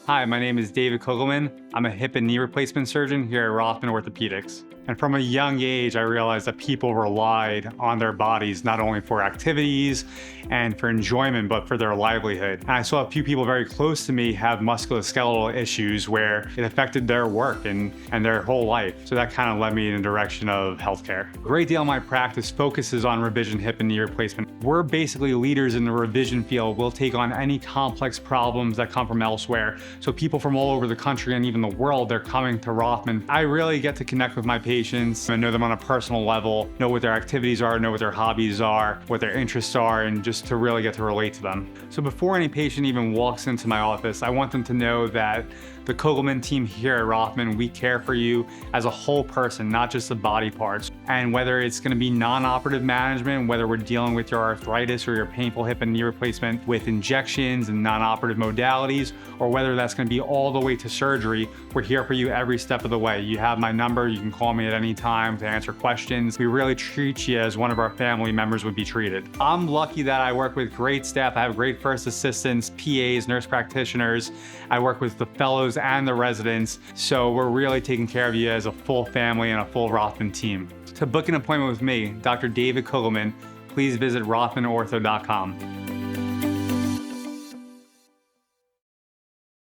Hi, my name is David Kugelman. I'm a hip and knee replacement surgeon here at Rothman Orthopaedics. And from a young age, I realized that people relied on their bodies not only for activities and for enjoyment, but for their livelihood. And I saw a few people very close to me have musculoskeletal issues where it affected their work and their whole life. So that kind of led me in the direction of healthcare. A great deal of my practice focuses on revision hip and knee replacement. We're basically leaders in the revision field. We'll take on any complex problems that come from elsewhere. So people from all over the country and even the world, they're coming to Rothman. I really get to connect with my patients and know them on a personal level, know what their activities are, know what their hobbies are, what their interests are, and just to really get to relate to them. So before any patient even walks into my office, I want them to know that the Kugelman team here at Rothman, we care for you as a whole person, not just the body parts. And whether it's gonna be non-operative management, whether we're dealing with your arthritis or your painful hip and knee replacement with injections and non-operative modalities, or whether that's gonna be all the way to surgery, we're here for you every step of the way. You have my number, you can call me at any time to answer questions. We really treat you as one of our family members would be treated. I'm lucky that I work with great staff. I have great first assistants, PAs, nurse practitioners. I work with the fellows and the residents. So we're really taking care of you as a full family and a full Rothman team. To book an appointment with me, Dr. David Kugelman, please visit rothmanortho.com.